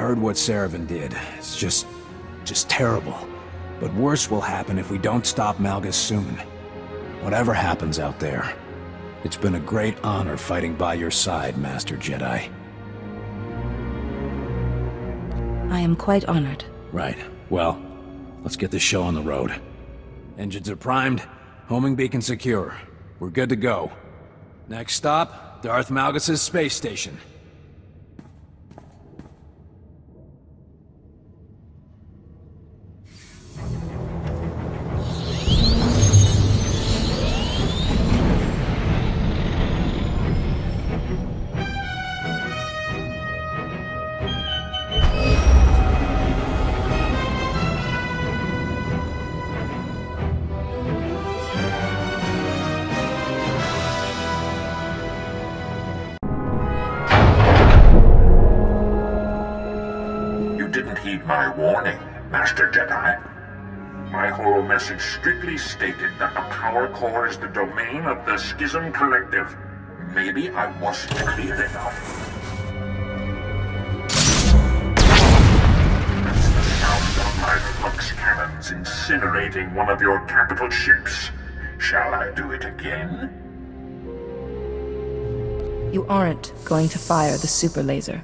heard what Seravan did. It's just terrible. But worse will happen if we don't stop Malgus soon. Whatever happens out there, it's been a great honor fighting by your side, Master Jedi. I am quite honored. Right. Well, let's get this show on the road. Engines are primed, homing beacon secure. We're good to go. Next stop, Darth Malgus' space station. My warning, Master Jedi. My holo message strictly stated that the power core is the domain of the Schism Collective. Maybe I wasn't clear enough. That's the sound of my flux cannons incinerating one of your capital ships. Shall I do it again? You aren't going to fire the super laser.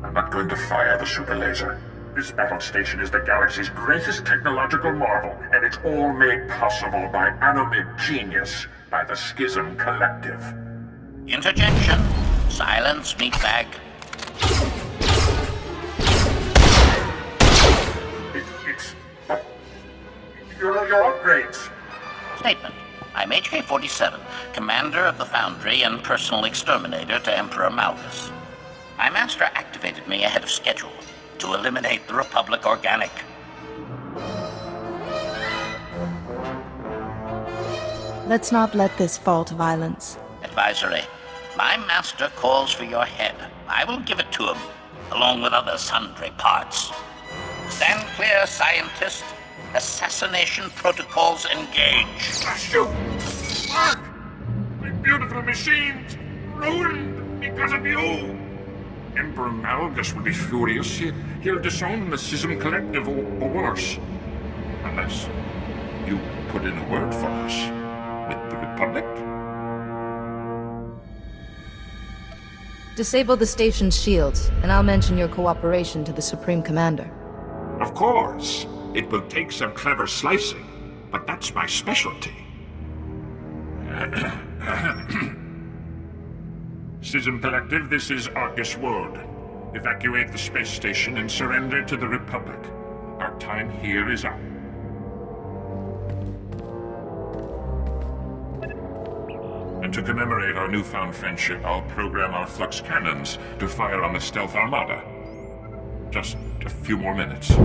I'm not going to fire the super laser. This battle station is the galaxy's greatest technological marvel, and it's all made possible by Anomid genius, by the Schism Collective. Interjection. Silence, meatbag. It's... Your upgrades. Statement. I'm HK-47, commander of the Foundry and personal exterminator to Emperor Malgus. My master activated me ahead of schedule to eliminate the Republic Organic. Let's not let this fall to violence. Advisory. My master calls for your head. I will give it to him, along with other sundry parts. Stand clear, scientist. Assassination protocols engage. Shoot! Mark! My beautiful machines ruined because of you! Emperor Malgus will be furious. He'll disown the Schism Collective or worse. Unless you put in a word for us with the Republic. Disable the station's shields, and I'll mention your cooperation to the Supreme Commander. Of course. It will take some clever slicing, but that's my specialty. Schism Collective, this is Arcus World. Evacuate the space station and surrender to the Republic. Our time here is up. And to commemorate our newfound friendship, I'll program our flux cannons to fire on the stealth armada. Just a few more minutes.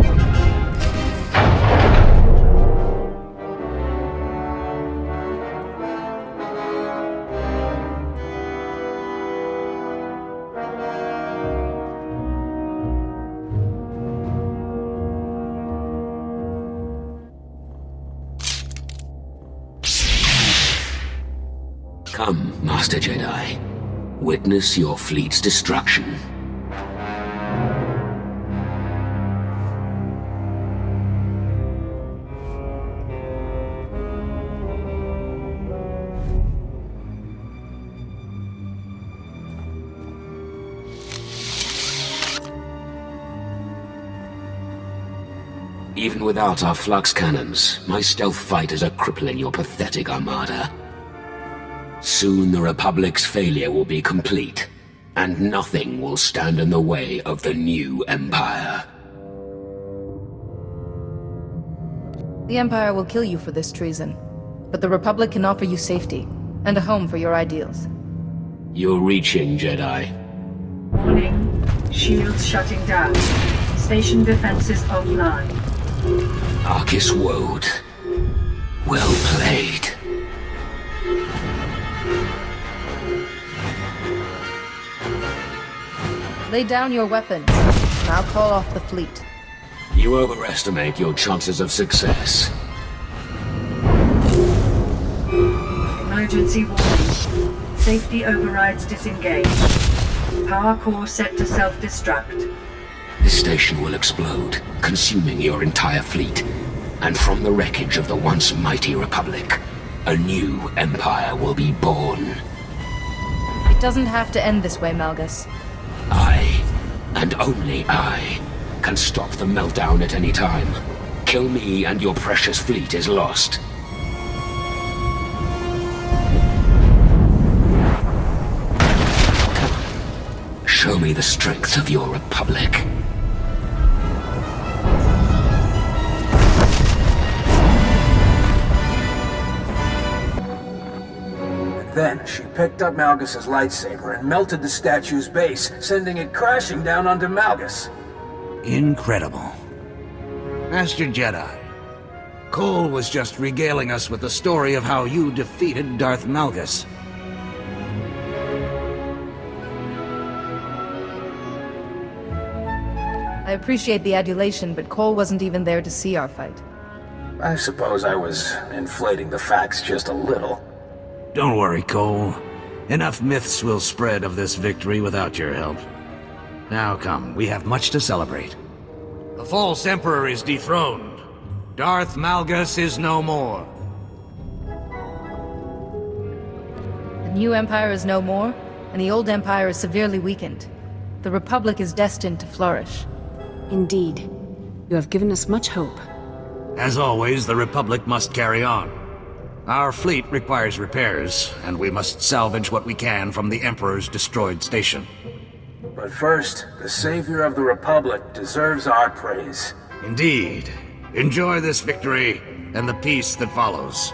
Come, Master Jedi. Witness your fleet's destruction. Even without our flux cannons, my stealth fighters are crippling your pathetic armada. Soon the Republic's failure will be complete, and nothing will stand in the way of the new Empire. The Empire will kill you for this treason, but the Republic can offer you safety, and a home for your ideals. You're reaching, Jedi. Warning. Shields shutting down. Station defenses offline. Arcus Woad. Well played. Lay down your weapons, and I'll call off the fleet. You overestimate your chances of success. Emergency warning. Safety overrides disengaged. Power core set to self-destruct. This station will explode, consuming your entire fleet. And from the wreckage of the once mighty Republic, a new empire will be born. It doesn't have to end this way, Malgus. I, and only I, can stop the meltdown at any time. Kill me and your precious fleet is lost. Come on. Show me the strength of your Republic. Then she picked up Malgus's lightsaber and melted the statue's base, sending it crashing down onto Malgus. Incredible. Master Jedi, Cole was just regaling us with the story of how you defeated Darth Malgus. I appreciate the adulation, but Cole wasn't even there to see our fight. I suppose I was inflating the facts just a little. Don't worry, Cole. Enough myths will spread of this victory without your help. Now come, we have much to celebrate. The false Emperor is dethroned. Darth Malgus is no more. The new Empire is no more, and the old Empire is severely weakened. The Republic is destined to flourish. Indeed. You have given us much hope. As always, the Republic must carry on. Our fleet requires repairs, and we must salvage what we can from the Emperor's destroyed station. But first, the savior of the Republic deserves our praise. Indeed. Enjoy this victory, and the peace that follows.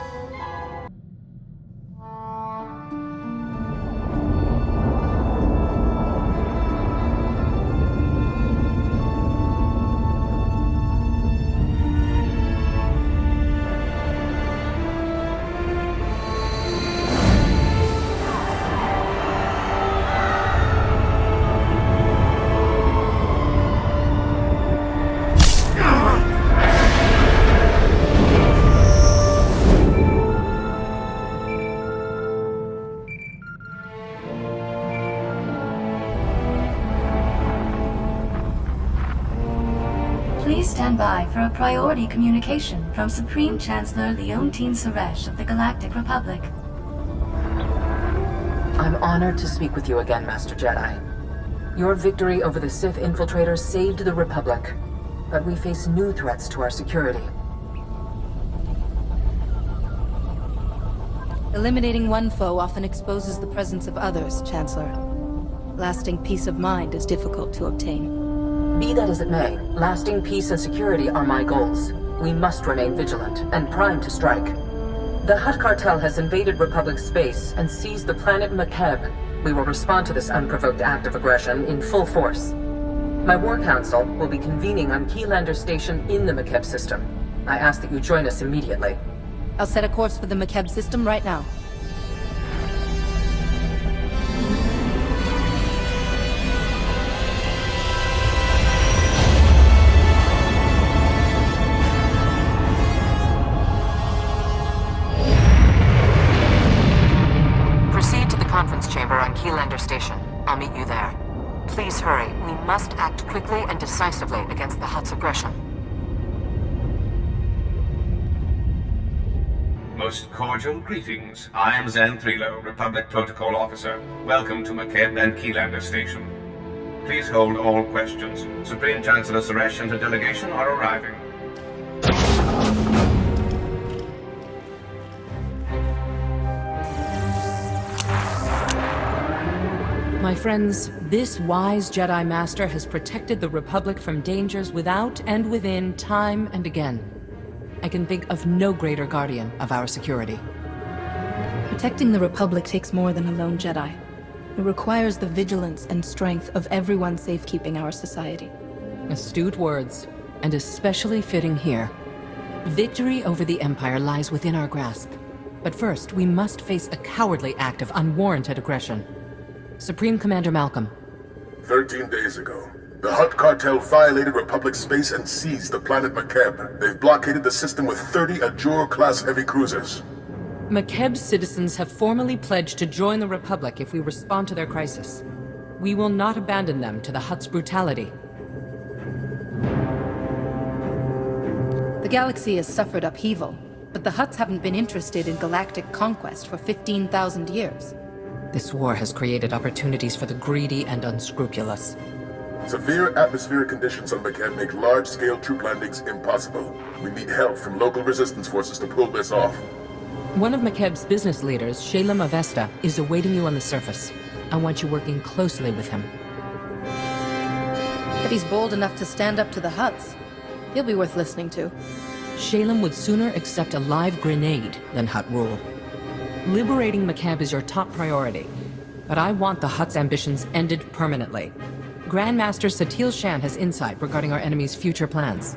Please stand by for a priority communication from Supreme Chancellor Tharan Cedrax of the Galactic Republic. I'm honored to speak with you again, Master Jedi. Your victory over the Sith infiltrators saved the Republic, but we face new threats to our security. Eliminating one foe often exposes the presence of others, Chancellor. Lasting peace of mind is difficult to obtain. Be that as it may, lasting peace and security are my goals. We must remain vigilant and primed to strike. The Hutt cartel has invaded Republic space and seized the planet Makeb. We will respond to this unprovoked act of aggression in full force. My War Council will be convening on Qyzen Station in the Makeb system. I ask that you join us immediately. I'll set a course for the Makeb system right now. Qyzen Station. I'll meet you there. Please hurry. We must act quickly and decisively against the Hutt's aggression. Most cordial greetings. I am Zenith, Republic Protocol Officer. Welcome to Makeb and Qyzen Station. Please hold all questions. Supreme Chancellor Cedrax and her delegation are arriving. My friends, this wise Jedi Master has protected the Republic from dangers without and within time and again. I can think of no greater guardian of our security. Protecting the Republic takes more than a lone Jedi. It requires the vigilance and strength of everyone safekeeping our society. Astute words, and especially fitting here. Victory over the Empire lies within our grasp. But first, we must face a cowardly act of unwarranted aggression. Supreme Commander Malcolm. 13 days ago, the Hutt cartel violated Republic space and seized the planet Makeb. They've blockaded the system with 30 Ajur-class heavy cruisers. Makeb's citizens have formally pledged to join the Republic if we respond to their crisis. We will not abandon them to the Hutt's brutality. galaxy has suffered upheaval, but the Hutts haven't been interested in galactic conquest for 15,000 years. This war has created opportunities for the greedy and unscrupulous. Severe atmospheric conditions on Makeb make large-scale troop landings impossible. We need help from local resistance forces to pull this off. One of Makeb's business leaders, Ilum Makeb, is awaiting you on the surface. I want you working closely with him. If he's bold enough to stand up to the Hutts, he'll be worth listening to. Ilum would sooner accept a live grenade than Hutt rule. Liberating Makeb is your top priority, but I want the Hutt's ambitions ended permanently. Grandmaster Satil Shan has insight regarding our enemy's future plans.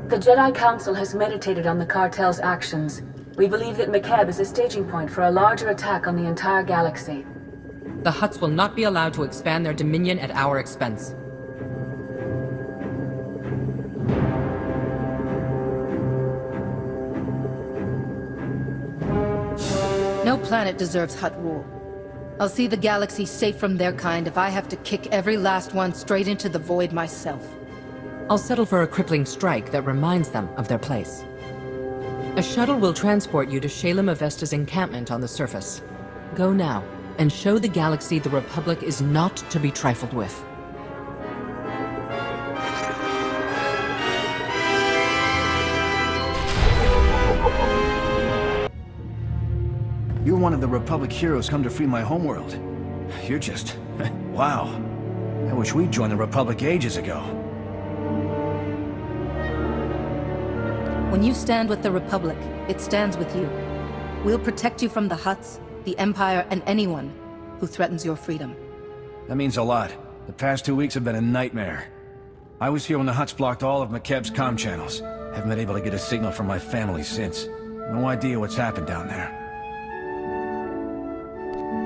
The Jedi Council has meditated on the cartel's actions. We believe that Makeb is a staging point for a larger attack on the entire galaxy. The Hutts will not be allowed to expand their dominion at our expense. No planet deserves Hutt rule. I'll see the galaxy safe from their kind if I have to kick every last one straight into the void myself. I'll settle for a crippling strike that reminds them of their place. A shuttle will transport you to Ilum Makeb's encampment on the surface. Go now, and show the galaxy the Republic is not to be trifled with. You're one of the Republic heroes come to free my homeworld. You're just... wow. I wish we'd joined the Republic ages ago. When you stand with the Republic, it stands with you. We'll protect you from the Hutts, the Empire, and anyone who threatens your freedom. That means a lot. The past 2 weeks have been a nightmare. I was here when the Hutts blocked all of Makeb's comm channels. Haven't been able to get a signal from my family since. No idea what's happened down there.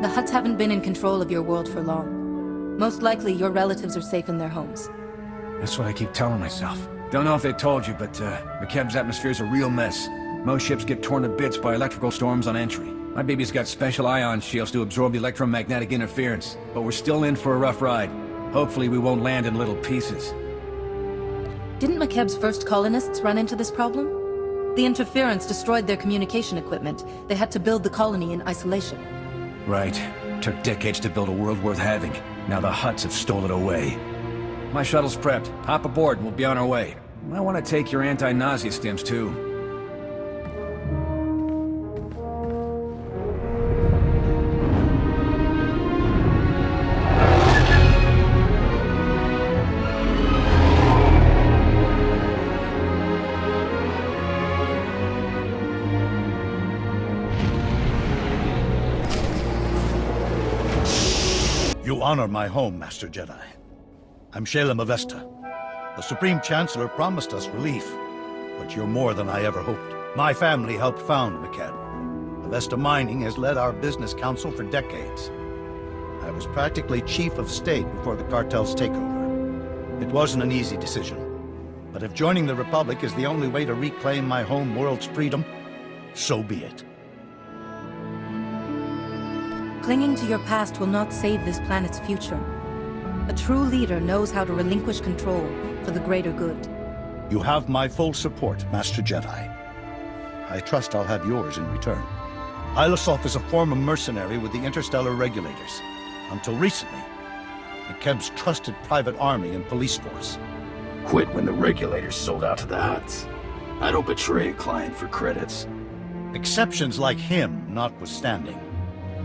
The Hutts haven't been in control of your world for long. Most likely, your relatives are safe in their homes. That's what I keep telling myself. Don't know if they told you, but Makeb's atmosphere's a real mess. Most ships get torn to bits by electrical storms on entry. My baby's got special ion shields to absorb electromagnetic interference, but we're still in for a rough ride. Hopefully we won't land in little pieces. Didn't Makeb's first colonists run into this problem? The interference destroyed their communication equipment. They had to build the colony in isolation. Right. Took decades to build a world worth having. Now the Hutts have stolen it away. My shuttle's prepped. Hop aboard and we'll be on our way. I want to take your anti-nausea stims too. You honor my home, Master Jedi. I'm Ilum Makeb. The Supreme Chancellor promised us relief, but you're more than I ever hoped. My family helped found Makeb. Avesta Mining has led our business council for decades. I was practically chief of state before the cartel's takeover. It wasn't an easy decision, but if joining the Republic is the only way to reclaim my home world's freedom, so be it. Clinging to your past will not save this planet's future. A true leader knows how to relinquish control for the greater good. You have my full support, Master Jedi. I trust I'll have yours in return. Iresso is a former mercenary with the Interstellar Regulators. Until recently, Makeb's trusted private army and police force. Quit when the Regulators sold out to the Hutts. I don't betray a client for credits. Exceptions like him notwithstanding.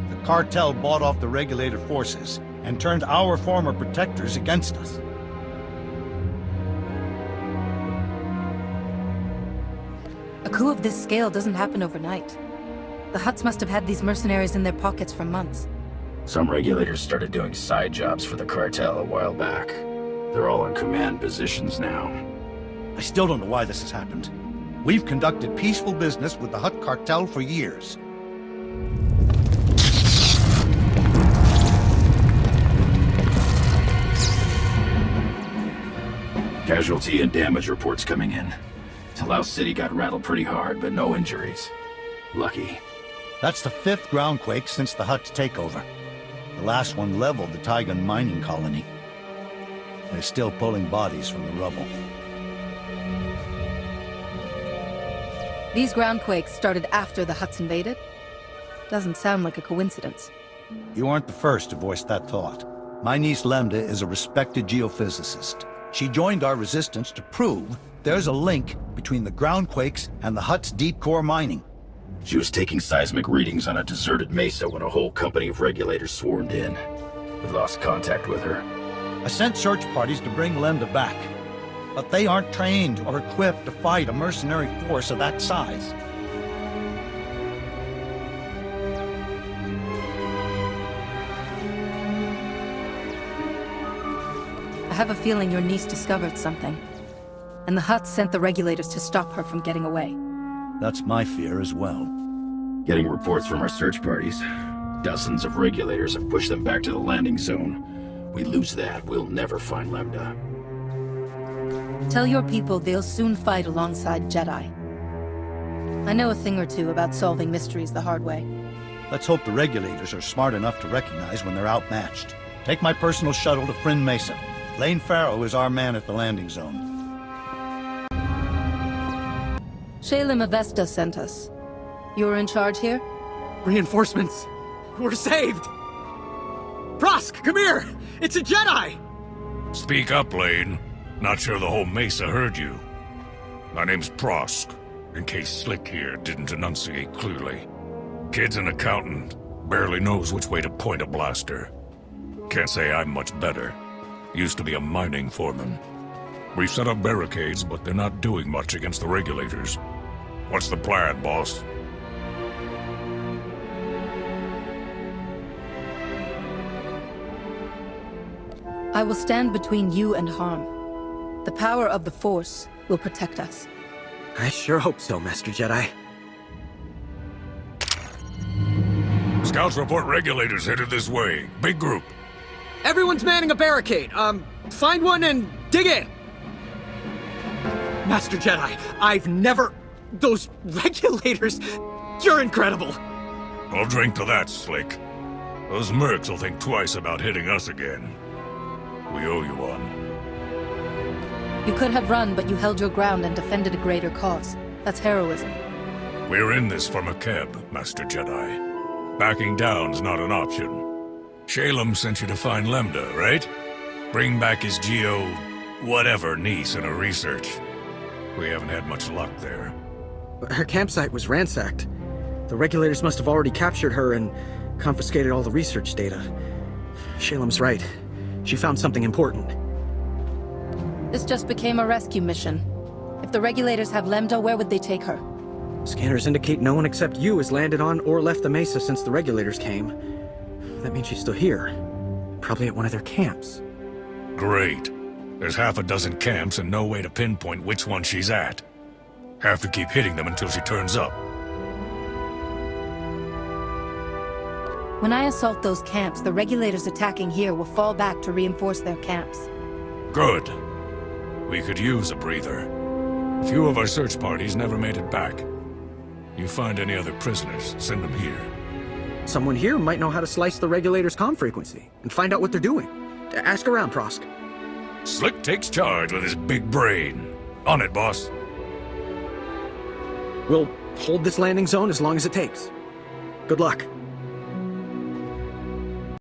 The cartel bought off the Regulator forces and turned our former protectors against us. A coup of this scale doesn't happen overnight. The Hutts must have had these mercenaries in their pockets for months. Some Regulators started doing side jobs for the cartel a while back. They're all in command positions now. I still don't know why this has happened. We've conducted peaceful business with the Hutt cartel for years. Casualty and damage reports coming in. Talau City got rattled pretty hard, but no injuries. Lucky. That's the 5th groundquake since the Hutt takeover. The last one leveled the Qyzen mining colony. They're still pulling bodies from the rubble. These groundquakes started after the Hutts invaded? Doesn't sound like a coincidence. You aren't the first to voice that thought. My niece Lambda is a respected geophysicist. She joined our resistance to prove there's a link between the groundquakes and the Hutt's deep core mining. She was taking seismic readings on a deserted mesa when a whole company of regulators swarmed in. We lost contact with her. I sent search parties to bring Lambda back, but they aren't trained or equipped to fight a mercenary force of that size. I have a feeling your niece discovered something. And the Hutts sent the regulators to stop her from getting away. That's my fear as well. Getting reports from our search parties. Dozens of regulators have pushed them back to the landing zone. We lose that, we'll never find Lambda. Tell your people they'll soon fight alongside Jedi. I know a thing or two about solving mysteries the hard way. Let's hope the regulators are smart enough to recognize when they're outmatched. Take my personal shuttle to Fryn Mesa. Lane Farrow is our man at the landing zone. Ilum Avesta sent us. You're in charge here? Reinforcements! We're saved! Prosk, come here! It's a Jedi! Speak up, Lane. Not sure the whole Mesa heard you. My name's Prosk, in case Slick here didn't enunciate clearly. Kid's an accountant, barely knows which way to point a blaster. Can't say I'm much better. Used to be a mining foreman. We've set up barricades, but they're not doing much against the regulators. What's the plan, boss? I will stand between you and harm. The power of the Force will protect us. I sure hope so, Master Jedi. Scouts report regulators headed this way. Big group. Everyone's manning a barricade. Find one and dig in! Master Jedi, I've never... Those regulators... You're incredible! I'll drink to that, Slick. Those mercs will think twice about hitting us again. We owe you one. You could have run, but you held your ground and defended a greater cause. That's heroism. We're in this for Makeb, Master Jedi. Backing down's not an option. Ilum sent you to find Lambda, right? Bring back his whatever niece in her research. We haven't had much luck there. Her campsite was ransacked. The regulators must have already captured her and confiscated all the research data. Ilum's right. She found something important. This just became a rescue mission. If the regulators have Lambda, where would they take her? Scanners indicate no one except you has landed on or left the Mesa since the regulators came. That means she's still here. Probably at one of their camps. Great. There's half a dozen camps and no way to pinpoint which one she's at. Have to keep hitting them until she turns up. When I assault those camps, the regulators attacking here will fall back to reinforce their camps. Good. We could use a breather. A few of our search parties never made it back. You find any other prisoners, send them here. Someone here might know how to slice the regulators' comm frequency and find out what they're doing. Ask around, Prosk. Slick takes charge with his big brain. On it, boss. We'll hold this landing zone as long as it takes. Good luck.